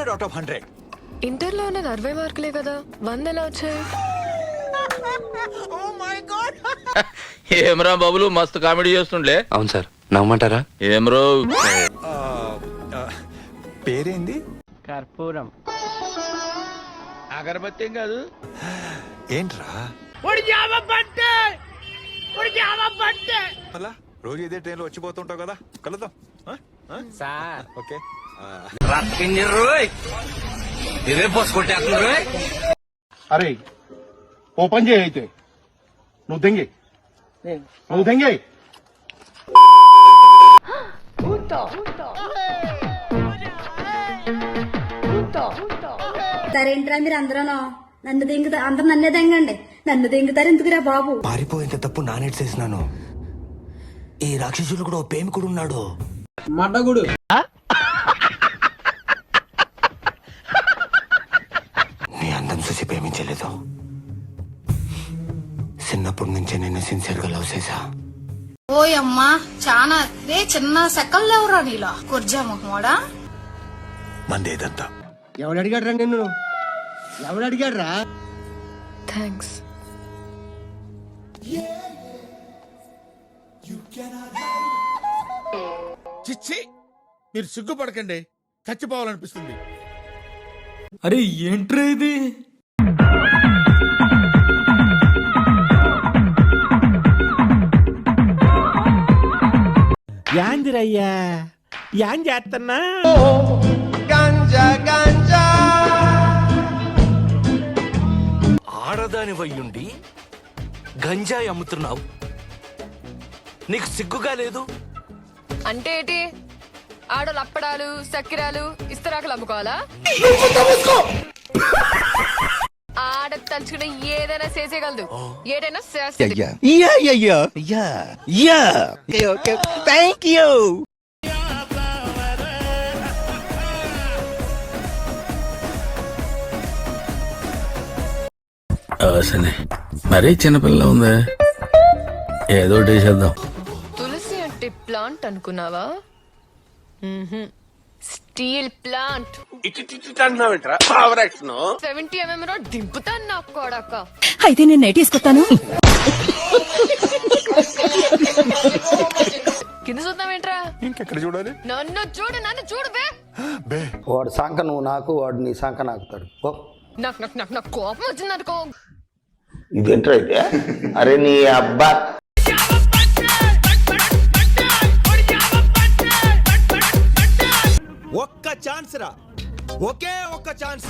100 out of 100. ఇంటర్లో ఉన్నది 60 మార్కులే కదా 100 ఎలా వచ్చాయి? ఏమరా బాబులు మస్తు కామెడీ చేస్తుండే. అవును సార్, నవ్వమంటారా? ఏమరో పేరేంది? కర్పూరం. అగరబత్తి ఏం కాదు. ఏంట్రా అలా రోజు ఇదే ట్రైన్లో వచ్చిపోతుంటావు కదా, కలుద్దాం. Sir okay. అరే ఓ పని చేయి, అయితే నువ్వు దెంగే, నువ్వు దెంగే. సరేంట్రా మీరు అందరూ నన్ను దింగుతారు, అందరు నన్నే దెంగండి, నన్ను దింగుతారు ఎందుకురా బాబు. పారిపోయేంత తప్పు నానేట్ చేసినాను. ఈ రాక్షసుడు కూడా ఓ ప్రేమికుడు ఉన్నాడు. మడ్డగుడు. నీ అందం చూసి ప్రేమించలేదు, చిన్నప్పటి నుంచే నేను సిన్సియర్ గా లవ్ చేశా. ఓయమ్మా చానా రే చిన్న సెకల్ లేవురా నీలా కుర్జా మొహమోడా. మందేదంతా ఎవడు అడిగాడు రా నిన్ను? ఎవడు అడిగాడు రా? థ్యాంక్స్. చిచ్చి, మీరు సిగ్గుపడకండి, చచ్చిపోవాలనిపిస్తుంది. అరే ఏంట్రా ఇది? యాందిరయ్యా యాం చేస్తున్నా? ఆడదాని వయ్యుండి గంజాయి అమ్ముతున్నావు, నీకు సిగ్గుగా లేదు? అంటే ఏంటి? ఆడోళ్ళు అప్పడాలు సక్కిరాలు ఇస్తరాకులు అమ్ముకోవాలా? ఆడ తలుచుకుని ఏదైనా చేసేయగలదు, ఏదైనా చేస్తుంది. Thank you. మరీ చిన్నపిల్ల ఉందా? ఏదో చేద్దాం. తులసి అంటే ప్లాంట్ అనుకున్నావా? Steel plant. 70 mm దింపుతాను నా కొడక. అయితే నేను నైట్ తీసుకొస్తాను. కింద చూద్దామేంట్రా? ఇంకెక్కడ చూడాలి? నన్ను చూడు బే. వాడు సంక నువ్వు నాకు, వాడు నీ సంక నాకుతాడు. నాకు కోపం వచ్చింది అనుకో. ఇదేంట్రా అయితే? అరే నీ అబ్బా. ఒక్క ఛాన్స్ రా, ఒకే ఒక్క ఛాన్స్.